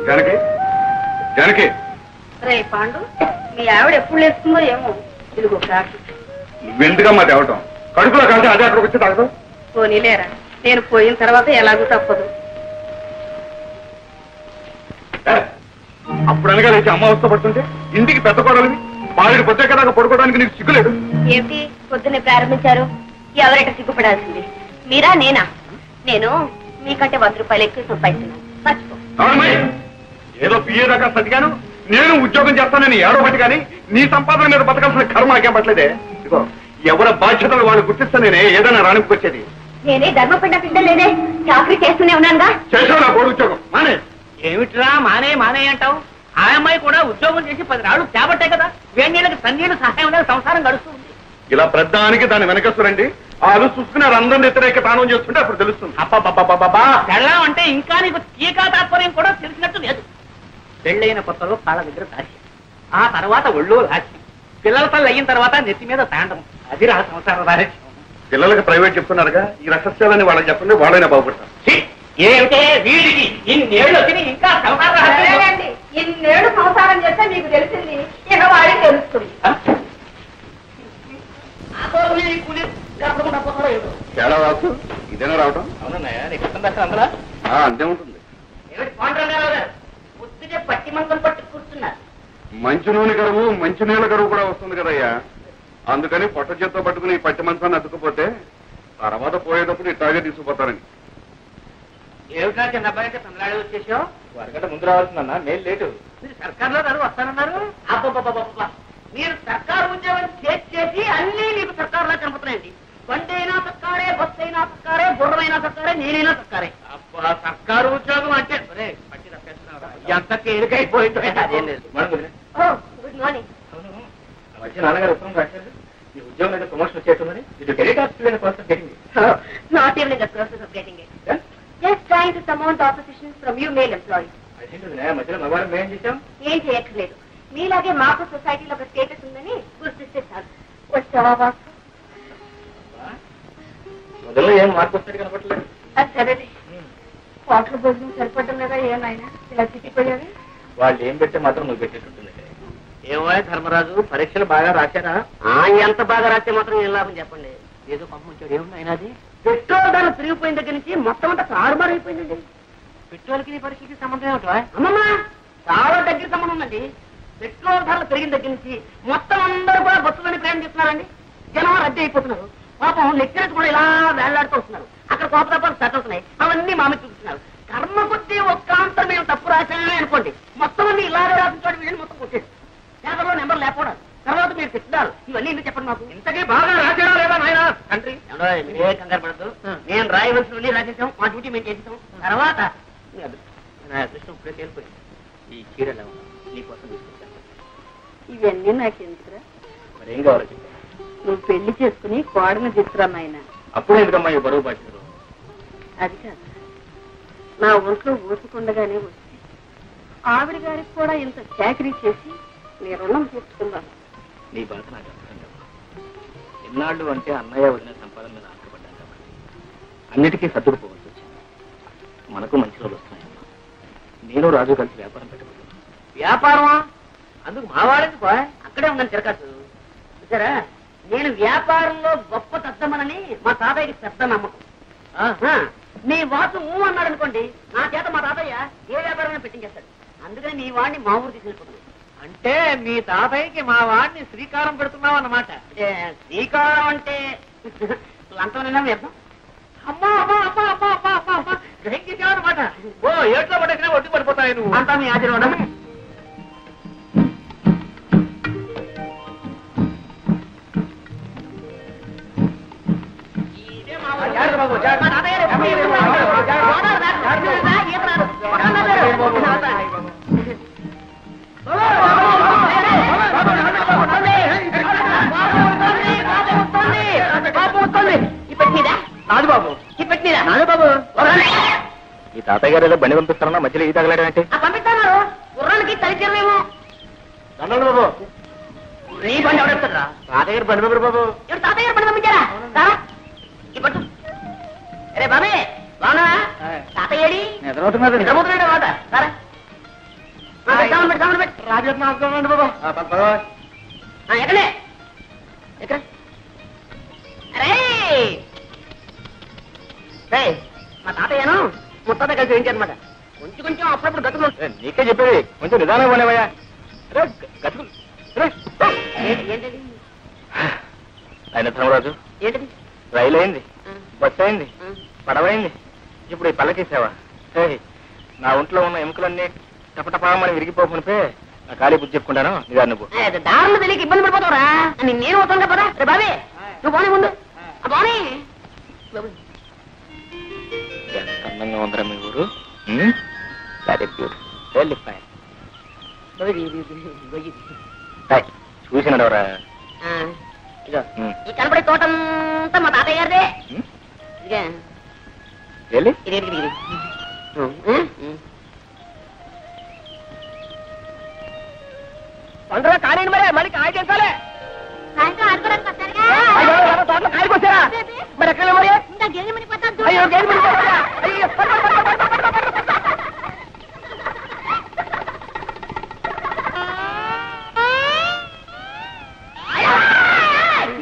జానకి జానకి రే పాండు మీ ఆవిడ ఎప్పుడు లేస్తుందో ఏమో. ఇదిగో కాకి. నువ్వెందుకమ్మా తేవటం? కడుపులో కలిసి అదే అక్కడికి వచ్చి తాగదు. పోనీలేరా, నేను పోయిన తర్వాత ఎలాగూ తప్పదు. అప్పుడు అనగా లేచి అమ్మ అవస్థ పడుతుంటే ఇంటికి పెద్ద కోడలివి బాలుడి పొద్దు కదా పడుకోవడానికి నీకు సిగ్గులేదు. ఏమిటి పొద్దున్నే ప్రారంభించారు? ఎవరైనా సిగ్గుపడాల్సింది మీరా నేనా? నేను మీకంటే 100 రూపాయలు ఎక్కువ సంపాదిస్తున్నాను, మర్చిపో. ఏదో పిఏ దాకా సతిగాను, నేను ఉద్యోగం చేస్తానని ఏడవబట్టి కానీ నీ సంపాదన మీద బతకాల్సిన కర్మ నాకేం పట్టలేదే. ఇదిగో ఎవరి బాధ్యతలు వాళ్ళు గుర్తిస్తే నేనే ఏదైనా రాణికొచ్చేది. నేనే ధర్మపిండ పిండలేదే, చాకరీ చేస్తూనే ఉన్నానుగా. చేసావు నా కోడి ఉద్యోగం మానే. ఏమిట్రా మానే మానే అంటావు? ఆ అమ్మాయి కూడా ఉద్యోగం చేసి 10 రాళ్ళు తేబట్టే కదా వేణీళ్ళకి సన్నీళ్ళు సహాయం అనేది సంసారం గడుస్తుంది. ఇలా ప్రధానికి దాన్ని వెనకస్తురండి వాళ్ళు చూసుకుని అందరం వ్యతిరేక తానం చేస్తుంటే అప్పుడు తెలుస్తుంది. అబ్బా పెళ్ళం అంటే ఇంకా నీకు టీకా తాత్పర్యం కూడా తెలిసినట్టు లేదు. పెళ్ళైన కొత్తలో కాళ్ళ దగ్గర దాచి, ఆ తర్వాత ఒళ్ళో లాచి, పిల్లల తల్లి అయిన తర్వాత నెత్తి మీద తాండం. అది రా సంసార రాజ్యం. పిల్లలకి ప్రైవేట్ చెప్తున్నారుగా, ఈ రహస్యాలని వాళ్ళకి చెప్పండి, వాళ్ళైనా బాగుపడతారు. ఏమిటే వీడికి ఇన్నేళ్ళు వచ్చి ఇంకా సంసారం ఇన్నేళ్ళు సంసారం చేస్తే మీకు తెలిసింది, ఇక వాడికి తెలుస్తుంది. తేడా రావచ్చు ఇదేనా రావటం? అవునన్నాయా నీకు ఇష్టం దర్శనం అందరా అంతే ఉంటుంది. పొద్దునే పట్టి మంచం పట్టి కూర్చున్నారు. మంచి నూనె కరువు మంచి నీళ్ళ కరువు కూడా వస్తుంది కదయ్యా. అందుకని పొట్ట చేత్తో పట్టుకుని ఈ పట్టి మంచాన్ని అతుక్కుపోతే తర్వాత పోయేటప్పుడు ఇట్లాగే తీసుకుపోతారని. ఏమిటా చిన్న అబ్బాయి అంటే తమిళనాడు వచ్చేసావు? వరగంట ముందు రావాల్సిందన్నా, మేలు లేటు. మీరు సర్కార్లో గారు వస్తానన్నారు. అబ్బా మీరు సర్కారు ఉద్యోగం చేసి అన్నీ మీకు సర్కారులా కనపడుతున్నాయండి. బండి అయినా సర్కారే, బస్సు అయినా సర్కారే, గుర్రమైనా సర్కారే, నేనైనా సర్కారే. అబ్బా సర్కారు ఉద్యోగం అంటే పట్టి తప్పేస్తున్నారా? ఎంత తేలికైపోయిందో. అదేం లేదు. Good morning. మధ్య నాన్నగారు ఉత్తరం రాశారు, ఈ ఉద్యోగం అయితే ప్రమోషన్ వచ్చేస్తుందని. ఇది very task process getting. Not even in the process of getting it. Just trying to surmount opposition from you male employees. అదేంటి మధ్యలో మగవాళ్ళం మేం చేశాం? ఏం చేయట్లేదు, మీలాగే మాకు సొసైటీలో ఒక స్టేటస్ ఉందని గుర్తిస్తే చాలు. వచ్చావా బాసు? మొదల్లో ఏం మార్పు వస్తాడు కనపడలేదు. అది సరేలే, హోటల్ భోజనం సరిపడడం లేదా ఏమైనా ఇలా చిక్కిపోయావి? వాళ్ళు ఏం పెడితే మాత్రం నువ్వు పెట్టేటట్టుంది. ఏమో ధర్మరాజు, పరీక్షలు బాగా రాశారా? ఎంత బాగా రాస్తే మాత్రం ఏం లాభం చెప్పండి. ఏదో పంపించాడు. ఏముంది అయినది? పెట్రోల్ ధర తిరిగిపోయిన దగ్గర నుంచి మొత్తం అంతా తారుమారు అయిపోయిందండి. పెట్రోల్కి నీ పరీక్షకి సంబంధం ఏమిటో? అమ్మమ్మ చాలా దగ్గర సంబంధం ఉందండి. పెట్రోల్ ధరలు పెరిగిన దగ్గర నుంచి మొత్తం అందరూ కూడా బస్సులోని ప్రయాణం చేస్తున్నారండి. జనం రద్దీ అయిపోతున్నారు. పాపం లెక్చరర్స్ కూడా ఇలా వేళ్లాడుతూ వస్తున్నారు. అక్కడ కోపతాపాలు సెట్ అవుతున్నాయి. అవన్నీ మామి చూపిస్తున్నారు. కర్మ కొద్దీ ఒక్కాంతరం మేము తప్పు రాశామే అనుకోండి, మొత్తం అన్ని ఇలాగే రాసించాడు. వీళ్ళని మొత్తం కొట్టేది. పేపర్లో నెంబర్ లేకపోవడం, తర్వాత మీరు తిట్టారు. ఇవన్నీ ఎందుకు చెప్పండి మాకు? ఇంతకీ బాగా రాశాడా లేదా నాయన తండ్రి? ఏ కంగారు పడద్దు, నేను రాయవలసినవన్నీ రాసేసాం, మా డ్యూటీ మేము చేసేసాం. తర్వాత నా అదృష్టం ఇప్పుడే తేలిపోయింది. ఈ చీరలు నీకోసం తీసుకొచ్చాను. ఇవన్నీ నాకెందుకురా? మరి ఏం కావాలో చెప్పాను. నువ్వు పెళ్లి చేసుకుని కోడని తీసుకురా నాయన. అప్పుడు ఎందుకమ్మా ఈ బరువు బాధ్యతలు? అది కాదు, నా ఒంట్లో ఓసుకుండగానే వచ్చి ఆవిడ గారికి కూడా ఇంత చాకరీ చేసి నీ రుణం తీర్చుకుందాను. నీ బాధ నాకు అర్థం కాదు. ఎన్నాళ్ళు అంటే అన్నయ్య వదిన సంపాదన మీద ఆశపడ్డాను కాబట్టి అన్నిటికీ సర్దుకుపోవాల్సి వచ్చింది. మనకు మంచి రోజులు వస్తున్నాయమ్మా. నేను రాజు కలిసి వ్యాపారం పెట్టబోతున్నాను. వ్యాపారమా? అందుకు మా వాడేది పోయ్, అక్కడే ఉందని తిరగచ్చు. చూసారా, నేను వ్యాపారంలో గొప్ప తద్దమనని మా తాతయ్యకి పెద్ద నమ్మకం. నీ వాసు అన్నాడు అనుకోండి, నా చేత మా తాతయ్య ఏ వ్యాపారమైనా పెట్టించేస్తాడు. అందుకని నీ వాడిని మా ఊరు తీసుకెళ్ళిపోతున్నాను. అంటే మీ తాతయ్యకి మా వాడిని శ్రీకారం పెడుతున్నావు అన్నమాట. శ్రీకారం అంటే లంచమైనా వ్యర్థం. అమ్మా అమ్మా అమ్మా అమ్మా అమ్మా అమ్మా అమ్మా గ్రహించేసావన్నమాట. ఓ ఏట్లో పడకినా ఒడ్డు పడిపోతాయి నువ్వు అంతా మీ ఆశీర్వాదం. రాజుబాబు రాజుబాబు, ఈ తాతయ్య గారు ఏదో బండి పంపిస్తారన్నా మధ్యలో ఈ తగలాడంటే పంపిస్తాను. గుర్రానికి తలిచేమో దండలు బాబు. నీ బండి ఎవడెత్తారా? తాతయ్య గారు బండి పంపారు బాబు. ఎవరు తాతయ్య గారు బండి పంపించారా? ఇప్పటి అరే బాబే బాగున్నా? తాతయ్యడి నిద్రపోతున్నాడు మాట. సరే ఎక్కడే ఎక్కడ మా తాతయ్యను ముత్తాత కలిసి ఏంటన్నమాట కొంచెం కొంచెం అప్పుడప్పుడు గతులు నీకే చెప్పేది కొంచెం నిదానం పోలేవయ్యా ఏంటది ఆయన ధర్మరాజు ఏంటది రైలు అయింది, బస్సు అయింది, పడవైంది, ఇప్పుడు ఈ పల్లకేసావా? నా ఒంట్లో ఉన్న ఎముకలన్నీ టపటపామని విరిగిపోకునిపే నా ఖాళీ బుద్ధి చెప్పుకుంటాను. నిదాన్ని నువ్వు దారులు తెలియక ఇబ్బంది పడిపోతావురా. నేను పోతాను కదా రే బాబే, నువ్వు పోనీ ముందు పోనీ. ఎంత అందంగా ఉందరా మీ ఊరు. Very beautiful, very fine. చూసినాడవరా? ఈ కనపడే తోటంతా మా తాతయ్య గారిదే. తొందరగా కానివ్వండి మరి, మళ్ళీ కాయ చేసాలే. తోటలో కాయకొచ్చారా మరి? ఎక్కడ మరి? అయ్యో గేదె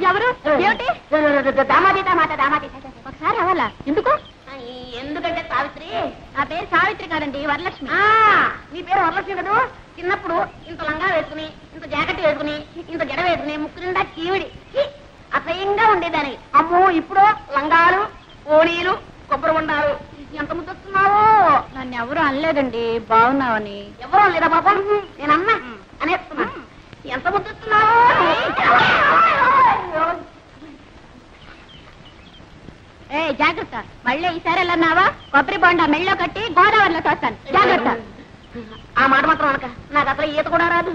ఎవరు? ఏమిటి? దామాది ఒకసారి అవ్వాలా? ఎందుకు? ఎందుకంటే సావిత్రి. నా పేరు సావిత్రి కాదండి, వరలక్ష్మి. నీ పేరు వరలక్ష్మి కదా. చిన్నప్పుడు ఇంత లంగా వేసుకుని, ఇంత జాకెట్ వేసుకుని, ఇంత జడ వేసుకుని, ముక్కు నిండా చీవిడి అసహ్యంగా ఉండేదాన్ని. అమ్మో ఇప్పుడు లంగాలు, ఓణీలు, కొబ్బరి ఉండాలు. ఎంత ముద్దొస్తున్నావో. నన్ను ఎవరు అనలేదండి, బాగున్నావని. ఎవరు అనలేదా బాబా? నేనన్నా అనేస్తున్నా. ఎంత ముద్దొస్తున్నావో. ఏ జాగ్రత్త, మళ్ళీ ఈసారి వెళ్ళన్నావా కొబ్బరి బొండా మెళ్ళో కట్టి గోదావరిలో తోస్తాను. జాగ్రత్త. ఆ మాట మాత్రం అనక, నాకు అసలు ఈత కూడా రాదు.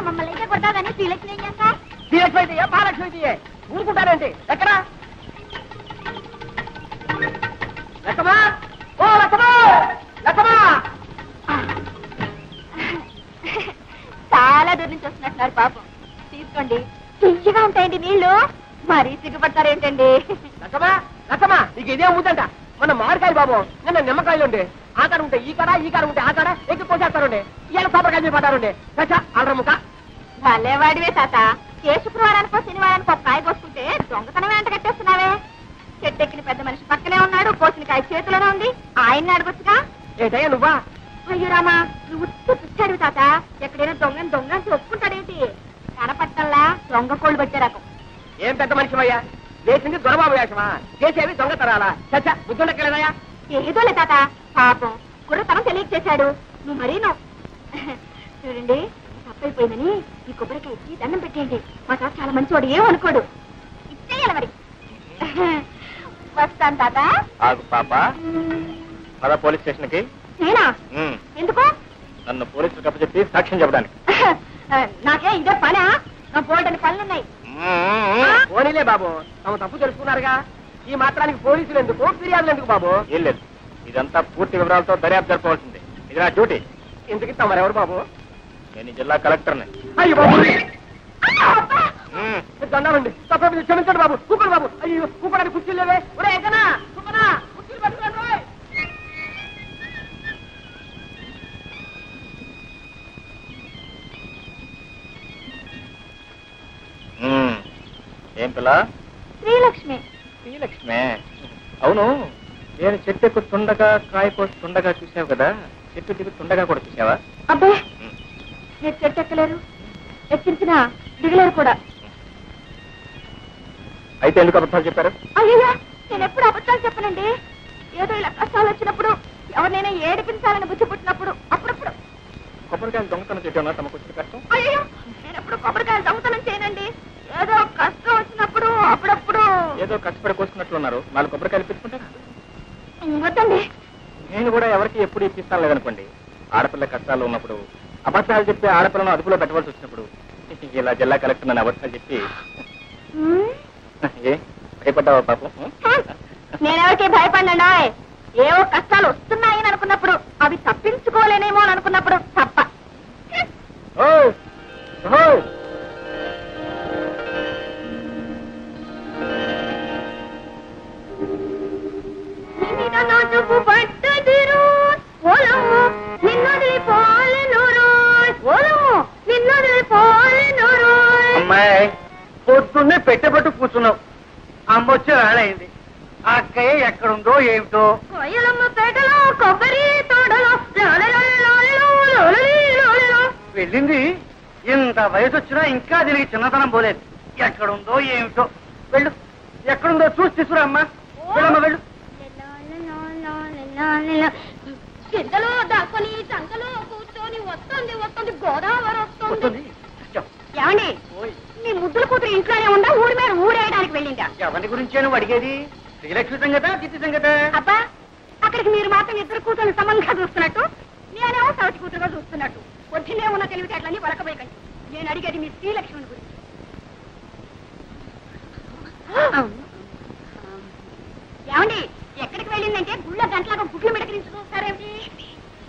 మమ్మల్ని అయితే కొట్టావు కానీ శ్రీలక్ష్మి ఏం చేస్తా? శ్రీలక్ష్మి అయితే మహాలక్ష్మి అయితే ఊరుకుంటారండి. ఎక్కడా లక్కమా? ఓ లక్కమా, లక్కమా. చాలా దూరం నుంచి వస్తున్నట్టున్నారు పాపం. తీసుకోండి, తీయగా ఉంటాయండి నీళ్లు. మరీ సిగ్గుపడతారేంటండి? లక్కమా, లక్కమా, నీకు ఇదే ఊదంట. మన మామిడికాయలు బాబు, నిన్న నిమ్మకాయలు ఉండే. ఆ కాడ ఉంటే ఈ కాడ, ఈ కాడ ఉంటే ఆ కాడ ఎక్కి పోసేస్తారుండే. ఇవాళ కొబ్బరికాయలు పడ్డారుండే. కచ్చా ఆడరముక భలేవాడివే తాత. ఏ శుక్రవారానికో శనివారానికో కాయ కోసుకుంటే దొంగతనం వెంట కట్టేస్తున్నావే. చెట్టెక్కిన పెద్ద మనిషి పక్కనే ఉన్నాడు, కోసిన కాయ చేతిలోనే ఉంది. ఆయన్ని అడగొచ్చుగా. ఏంటయ్యా నువ్వా? అయ్యో రామా, నువ్వు పిచ్చాడు తాత. ఎక్కడైనా దొంగని దొంగని ఒప్పుకుంటాడేంటి? కనపట్టల్లా దొంగ కోళ్ళు పట్టే రకం. ఏం పెద్ద మనిషివయ్యా? వేసింది దొరబాబు వేషమా? చేసేవి దొంగతనాలా? చచ్చా బుద్ధుండకెళ్ళదయ్యా. ఏదోలే తాత, పాపం కుర్రతనం తెలియక చేశాడు. నువ్వు మరీను. చూడండి, తప్పైపోయిందని ఈ కొబ్బరికాయ ఇచ్చి దండం పెట్టేయండి. మా తాత చాలా మంచివాడు, ఏమనుకోడు. ఇచ్చేయాలి మరి. వస్తాను తాత. ఆగు పాప, పద పోలీస్ స్టేషన్ కి. నేనా? ఎందుకు? నన్ను పోలీసులు కప్పచెప్పి సాక్ష్యం చెప్పడానికి. నాకే ఇదే పనా? నా బోల్డని పనులున్నాయి. పోనీలే బాబు, తమ తప్పు తెలుసుకున్నారుగా. ఈ మాత్రానికి పోలీసులు ఎందుకు, ఫిర్యాదులు ఎందుకు బాబు? ఏం లేదు, ఇదంతా పూర్తి వివరాలతో దర్యాప్తు జరపవలసింది. ఇది నా డ్యూటీ. ఎందుకు ఇస్తామరెవరు బాబు? నేను జిల్లా కలెక్టర్ని. అయ్యో బాబు, దండాలండి. తప్ప క్షమించండి బాబు. కూపడు బాబు. అయ్యో కూపడానికి కుర్చీలు లేవే. ఒరే ఎక్కనా కూపనా, కుర్చీలు పట్టుకోండి. ఏం పిల్ల? శ్రీలక్ష్మి. శ్రీలక్ష్మే? అవును, నేను చెట్టు ఎక్కుతుండగా కాయ కోస్తుండగా చూసావు కదా, చెట్టు దిగుతుండగా కూడా చూసావా? అబ్బే, మీరు చెట్టు ఎక్కలేరు, ఎక్కించిన దిగలేరు కూడా. అయితే ఎందుకు అబద్ధాలు చెప్పారు? అయ్యో, నేను ఎప్పుడు అబద్ధాలు చెప్పనండి. ఏదో ఇలా కష్టాలు వచ్చినప్పుడు, ఎవరినైనా ఏడిపించాలని బుద్ధి పుట్టినప్పుడు అప్పుడప్పుడు. కొబ్బరికాయలు దొంగతనం చేయడం తమకు వచ్చిన కష్టం? అయ్యో, నేను ఎప్పుడు కొబ్బరికాయలు దొంగతనం చేయనండి. ఏదో కష్టం వచ్చినప్పుడు అప్పుడప్పుడు. ఏదో కష్టపడి కోసుకున్నట్లున్నారు. 4 కొబ్బరికాయలు పెట్టుకుంటారా? వద్దండి. నేను కూడా ఎవరికి ఎప్పుడు ఇప్పిస్తాను లేదనుకోండి. ఆడపిల్ల కష్టాలు ఉన్నప్పుడు, అబద్ధాలు చెప్పి ఆడపిల్లను అదుపులో పెట్టవలసి వచ్చినప్పుడు ఇలా జిల్లా కలెక్టర్ నన్ను అబద్ధాలు చెప్పి ఏ భయపడ్డావా పాపం? నేనెవరికి భయపడినా, ఏవో కష్టాలు వస్తున్నాయని అనుకున్నప్పుడు, అవి తప్పించుకోలేనేమో అని అనుకున్నప్పుడు తప్ప. పట్టదిరు ఓలము నిన్నొదిలి పోలెనురు ఓలము నిన్నొదిలి పోలెనురు. అమ్మాయి పొద్దున్నే పెట్టబట్టు కూర్చున్నావు, అమ్మొచ్చే వేళయింది. ఆ అక్కయ్య ఎక్కడుందో ఏమిటో. కోయలమ్మ పేటలో కొబ్బరి తోటలో వెళ్ళింది. ఇంత వయసు వచ్చినా ఇంకా తిరిగి చిన్నతనం పోలేదు. ఎక్కడుందో ఏమిటో. వెళ్ళు, ఎక్కడుందో చూసి తీసుకురా అమ్మా. వెళ్ళమ్మా వెళ్ళు. కిందలో దాక్కుని సంకలో కూర్చొని వస్తుంది వస్తుంది గోదావరి వస్తుంది. ఏమండి మీ ముద్దుల కూతురు ఇంట్లోనే ఉందా ఊరి మీద ఊరేయడానికి వెళ్ళిందా? ఎవరి గురించే నువ్వు అడిగేది? శ్రీలక్ష్మి సంగత దిత్తి సంగత? అబ్బా అక్కడికి మీరు మాత్రం ఇద్దరు కూతురు సమంగా చూస్తున్నట్టు నేనేమో సవతి కూతురుగా చూస్తున్నట్టు పొద్దునే ఉన్న తెలివితేటలన్నీ వలకబోయకండి. నేను అడిగేది మీ శ్రీలక్ష్మిని గురించి. ఏమండి ఎక్కడికి వెళ్ళిందంటే గుళ్ళ గంటలాగా గుడ్లు మిడకరించి చూస్తారేమిటి?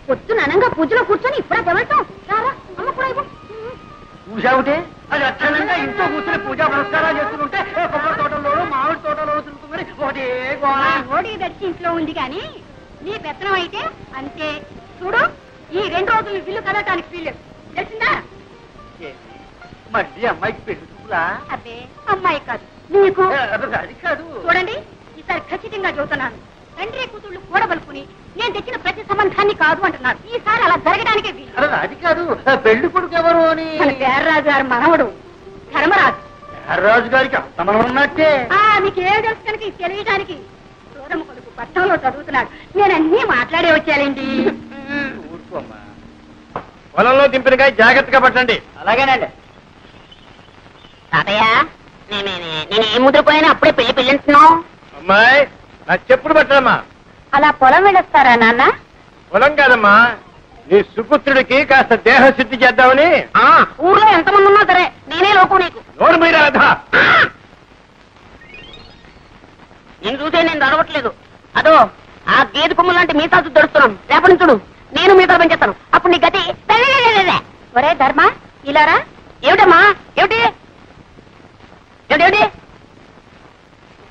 పొద్దున అనంగా పూజలో కూర్చొని ఇప్పుడే తెవడతాం రారా అమ్మ కూడా ఇవ్వు. పూజావుటే అది అక్షరంగా ఇంట్లో కూర్చొని పూజా పురస్కారాలు చేస్తుంటే కొబ్బరి తోటలోనూ మామిడి తోటలోనూ తిరుగుతుంది. ఒకటే ఓడి దర్శి ఇంట్లో ఉంది కానీ నీ పెత్తనం అయితే అంతే. చూడు ఈ 2 రోజులు బిల్లు కదటానికి వీల్లేదు తెలిసిందా? మళ్ళీ అమ్మాయికి పెళ్లి చూపులా? అబ్బే అమ్మాయి కాదు నీకు. అది కాదు. చూడండి ఈసారి ఖచ్చితంగా చెబుతున్నాను. తండ్రి కూతుళ్ళు కూడబలుకుని నేను తెచ్చిన ప్రతి సంబంధాన్ని కాదు అంటున్నారు. ఈసారి అలా జరగడానికే వీలు. అది కాదు, పెళ్లి కొడుకు ఎవరు అని. పేర్రాజు గారి మనవడు ధర్మరాజు. రాజు గారికి అంత మనం ఉన్నట్టే. మీకు ఏం తెలుసు కనుక ఇది తెలియడానికి. సూరమ్మ కొడుకు పట్టణంలో చదువుతున్నాడు. నేను అన్నీ మాట్లాడే వచ్చానండి. ఊరుకోమ్మా. పొలంలో దింపినగా జాగ్రత్తగా పట్టండి. అలాగేనండి. తాతయ్య నేను ఏం ముద్రపోయినా అప్పుడే పెళ్లి పెళ్ళింటున్నావు. అమ్మాయి నా చెప్పుడు పట్టడమ్మా. అలా పొలం వెళ్ళొస్తారా నాన్న? పొలం కాదమ్మా, నీ సుపుత్రుడికి కాస్త దేహశుద్ధి చేద్దామని. ఊర్లో ఎంతమంది ఉన్నా సరే నేనే లోకం నీకు. నోరు మీద రాధా. నేను చూసే నేను నడవట్లేదు. అదో ఆ గేదె కొమ్ము లాంటి మీసాలు దొరుకుతున్నాను. రేపటి నుంచి చూడు నేను మీసాలు పెంచేస్తాను. అప్పుడు నీ గతి. ఒరే ధర్మ ఇలారా. ఏమిటమ్మా ఏమిటి ఏమిటి?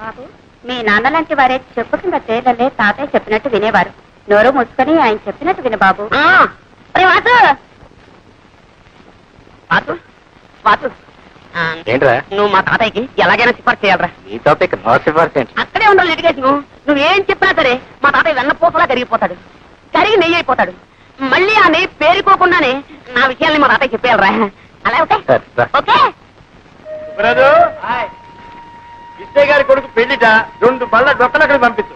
బాబు మీ నాన్న లాంటి వారే చెప్పు కింద తేలలే తాతయ్య చెప్పినట్టు వినేవారు. నోరు మూసుకొని ఆయన చెప్పినట్టు విను బాబు. ఏంట్రా నువ్వు మా తాతయ్యకి ఎలాగైనా సిఫార్సు చేయాలరా. నీ తాతయ్యకి నో సిఫార్సు ఏంటి? అక్కడే ఉండాలి లిటిగేషన్. నువ్వేం చెప్పినా సరే మా తాతయ్య వెన్నపూసలా కరిగిపోతాడు, కరిగి నెయ్యి అయిపోతాడు. మళ్ళీ ఆ నెయ్యి పేరుకోకుండానే నా విషయాల్ని మా తాతయ్య చెప్పేయాలరా. అలా ఓకే ఓకే. విజయ్ గారి కొడుకు పెళ్లిట 2 బళ్ళ డొక్కలు అక్కడ పంపించు.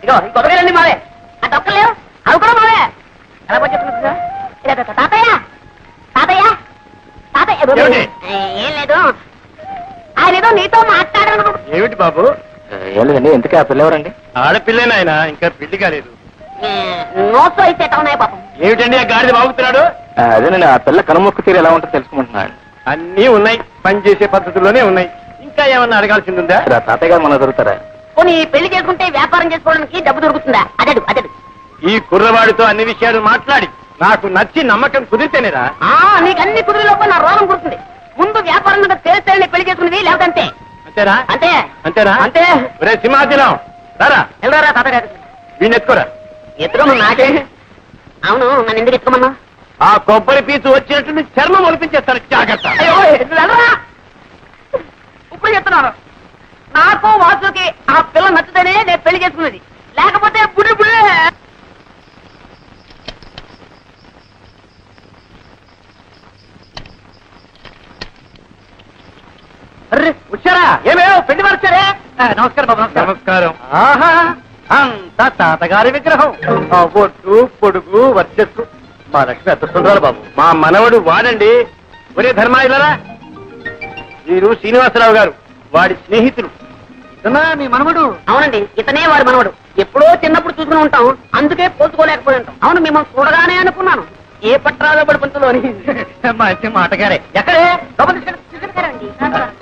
ఇగో ఇంకొకరేనండి మావే. ఆ డొక్కలేవు అవి కూడా మావే. ఎలా చెప్తున్నా తాతయ్య తాతయ్య తాతయ్య ఏం లేదు. ఆయన ఏదో నీతో మాట్లాడాను. ఏమిటి బాబు? ఏం లేదండి. ఎందుకు ఆ పిల్ల ఎవరండి? ఆడపిల్లేనా ఆయన? ఇంకా పెళ్లి కాలేదు. నోట్స్ అయితే ఉన్నాయి పాపం. ఏమిటండి ఆ గాడిద బాగుతున్నాడు? అదేనండి, ఆ పిల్ల కనుమొక్కు తీరు ఎలా ఉంటుందో తెలుసుకుంటున్నాడు. అన్నీ ఉన్నాయి, పని చేసే పద్ధతుల్లోనే ఉన్నాయి. ఇంకా ఏమన్నా అడగాల్సింది ఉందా? తాతయ్య గారు మన దొరుకుతారా? పోనీ పెళ్లి చేసుకుంటే వ్యాపారం చేసుకోవడానికి డబ్బు దొరుకుతుందా? అదడు అదడు. ఈ కుర్రవాడితో అన్ని విషయాలు మాట్లాడి నాకు నచ్చి నమ్మకం కుదిరితేనేరా? నీకు అన్ని కుదిరిలోపు నా రోగం కుడుతుంది. ముందు వ్యాపారం మీద తేలితేనే పెళ్లి చేసుకునేది, లేదంటే అంతేనా? అంతే అంతేనా? అంతే. ఒరే సింహాచలం రారా. వెళ్ళరా తాతగారు. వీడిని ఎత్తుకోరా. ఎత్తుకోమా నాకే. అవును నన్ను ఎందుకు ఎత్తుకోమన్నా? ఆ కొబ్బరి పీచు వచ్చినట్టు చర్మం ఒలిపించేస్తాను, జాగ్రత్త. ఇప్పుడు చెప్తున్నాను, నాకు వాసుకి ఆ పిల్ల నచ్చుతేనే నేను పెళ్లి చేసుకున్నది, లేకపోతే బుడి బుడి. వచ్చారా? ఏమేమో పెళ్లి వారు వచ్చారే. నమస్కారం బాబు. నమస్కారం. ఆహా, అంత తాతగారి విగ్రహం. ఒట్టు పొడుగు వర్చస్సు. మా లక్ష్మి ఎంత సుందరాలు బాబు. మా మనవడు వాడండి. ఒరే ధర్మాయిలరా, వీరు శ్రీనివాసరావు గారు, వాడి స్నేహితులు. ఇతనా మీ మనవడు? అవునండి, ఇతనే వాడి మనవడు. ఎప్పుడో చిన్నప్పుడు చూసుకుని ఉంటాం, అందుకే పోల్చుకోలేకపోయి ఉంటాం. అవును, మిమ్మల్ని చూడగానే అనుకున్నాను ఏ పట్టాలో పడి పంతులోని. మంచి మాటగారే. ఎక్కడే?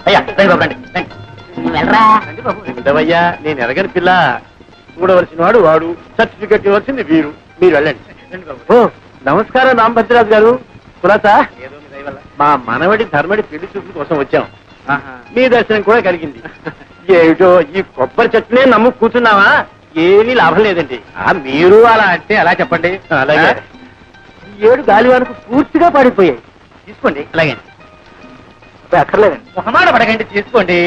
అయ్యా వెళ్ళరా బాబయ్యా. నేను ఎరగని పిల్ల. చూడవలసిన వాడు వాడు, సర్టిఫికెట్ ఇవ్వాల్సింది వీరు. మీరు వెళ్ళండి. ఓ నమస్కారం రామభద్రరాజు గారు. కులాసా? మా మనవడి ధర్మడి పెళ్లి చూపుల కోసం వచ్చాం. మీ దర్శనం కూడా కలిగింది. ఏమిటో ఈ కొబ్బరి చెట్టునే నమ్ము కూర్చున్నావా? ఏమీ లాభం లేదండి. మీరు అలా అంటే ఎలా చెప్పండి. అలాగే 7 గాలివానకు పూర్తిగా పడిపోయాయి. తీసుకోండి. అలాగే అక్కర్లేదండి. మొహమాట పడకండి, తీసుకోండి.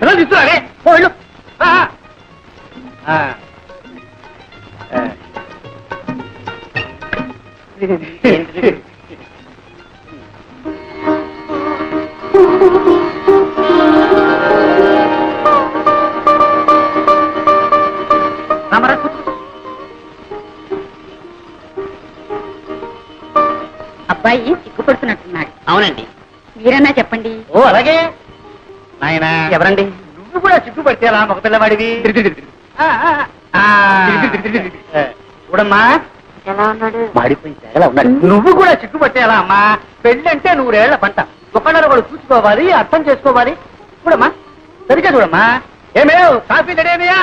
పిల్లలు తీసుకురాలే పోళ్ళు. అబ్బాయి సిగ్గుపడుతున్నట్టున్నాడు. అవునండి. మీరన్నా చెప్పండి. ఓ అలాగే. ఆయన ఎవరండి? నువ్వు కూడా సిగ్గుపడితే అలా మగ పిల్లవాడివి. చూడమ్మా ఎలా ఉన్నాడు? మాడిపోయి తెగలా ఉన్నాడు. నువ్వు కూడా సిగ్గుపడితే ఎలా అమ్మా? పెళ్ళంటే 100 ఏళ్ల పంట. ఒకళ్ళొకడు చూసుకోవాలి, అర్థం చేసుకోవాలి. చూడమ్మా, సరిగ్గా చూడమ్మా. ఏమేవ్ కాఫీ రెడీయా?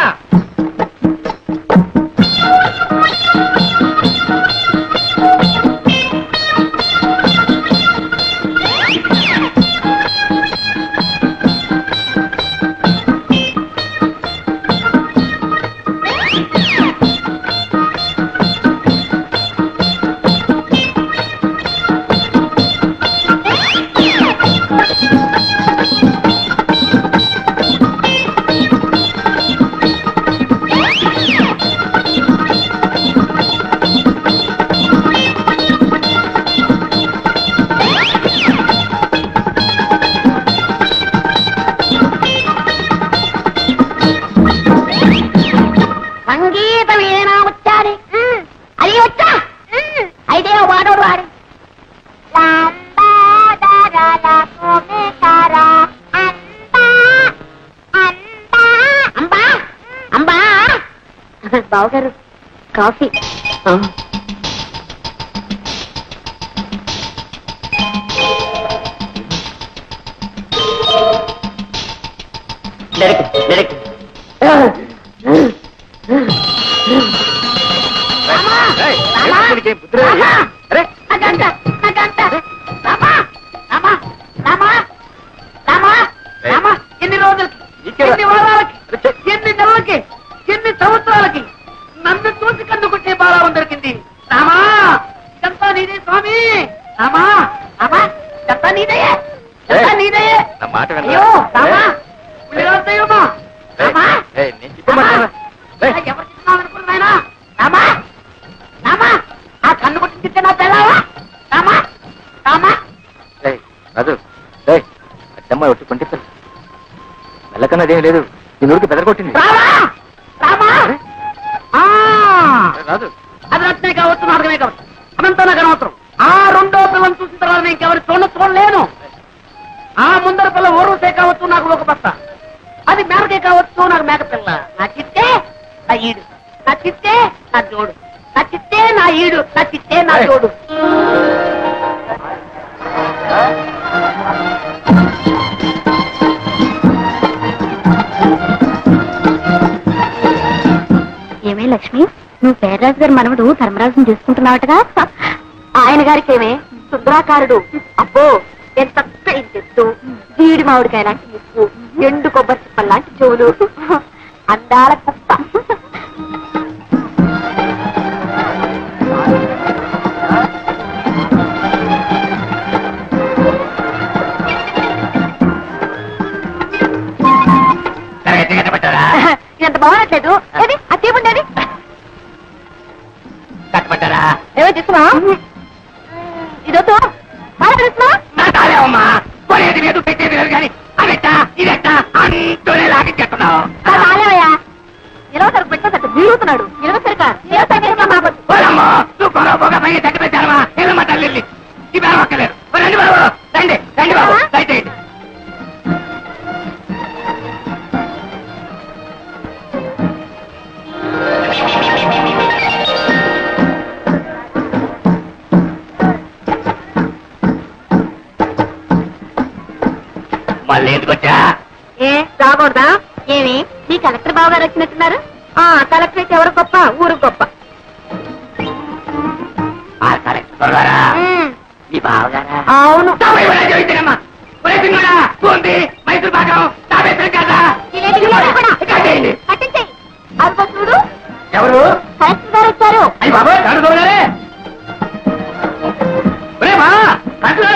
బావగారు కాఫీ. ఎన్ని రోజులకి, ఎన్ని వారాలకి, ఎన్ని నెలలకి, ఎన్ని సంవత్సరాలకి నన్ను చూసి కన్నుకుంటే బాగా దొరికింది. రామా, ఇదంతా నీదే స్వామి. రామా, రామా, ఇదంతా నీదే, ఇదంతా నీదే. అయ్యో రామా, రామా, రామా, ఎవరు చెప్తున్నావు అనుకున్నాయనా? రామా, రామా, ఆ కన్ను కొట్టి తిట్టే నా తెల్లవా? రామా, రామా. అమ్మా వచ్చి కొంటే వెళ్ళకన్నదేం లేదు. నీ నూరికి బెదరగొట్టింది. రామా, రామా. అది రత్నే కావచ్చు, నాటకమే కావచ్చు, అదంతా నాకు అనవసరం. ఆ 2వ పిల్లని చూసిన తర్వాత నేను ఇంకెవరి చూడలేను. ఆ ముందర పిల్ల ఊరుసే కావచ్చు, నాకు ఒక బస్త. అది మేరకే కావచ్చు, నాకు మేక పిల్ల. నా చిత్తే నా ఈడు, నా చిత్తే నా జోడు, నా చిత్తే నా ఈడు, నా చిత్తే నా జోడు. ఏమే లక్ష్మి, నువ్వు పేర్రాజు గారి మనవడు ధర్మరాజుని చేసుకుంటున్నావటగా? ఆయన గారికి ఏమే సుందరాకారుడు. అబ్బో ఎంత చెట్టు, జీడి మామిడికాయ లాంటి ముక్కు, ఎండు కొబ్బరి చిప్పల్ లాంటి చెవులు, అందాల కుప్ప. ఎంత బాగున్నట్లేదు. ఏది ఆ తీపుండేది కట్టబట్టారా? ఏమో తీసుకున్నా. ఇదొద్దు బాగా తెలుస్తున్నా. కొనేది లేదు, పెట్టేది లేదు, కానీ అదెట్టా ఇదెట్టా అంటూనే లాగించేస్తున్నావు. రాలేవయ్యా, ఇరవ సరుకు పెట్టేసట్టు వీరుతున్నాడు. ఇరవ సరికా పోగా పైన తగ్గి పెట్టారమ్మా. ఏమమ్మా తల్లి ఈ బేరం ఒక్కలేరు. రండి బాబు, రండి రండి బాబు, దయచేయండి. మళ్ళీ ఎందుకొచ్చా? ఏ రాకూడదా? ఏమి మీ కలెక్టర్ బావ గారు వచ్చినట్టున్నారు? కలెక్టర్ అయితే ఎవరు గొప్ప, ఊరు గొప్ప. కలెక్టర్ గారా? మీ బావగారా? అవును. మైసూర్ భాగం పట్టించేయి. అదిగో చూడు, ఎవరు? కలెక్టర్ గారు వచ్చారు. అయ్యి బాబా కాదు చూడగానే బా కట్టురా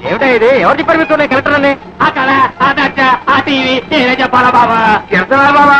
ఏమిటా ఇది? ఎవరు చెప్పారు మీకు కలెక్టర్ అని? ఆ కళ ఆ దర్శ ఆ టీవీ నేనే చెప్పాలా బాబా? చెప్తున్నా బాబా.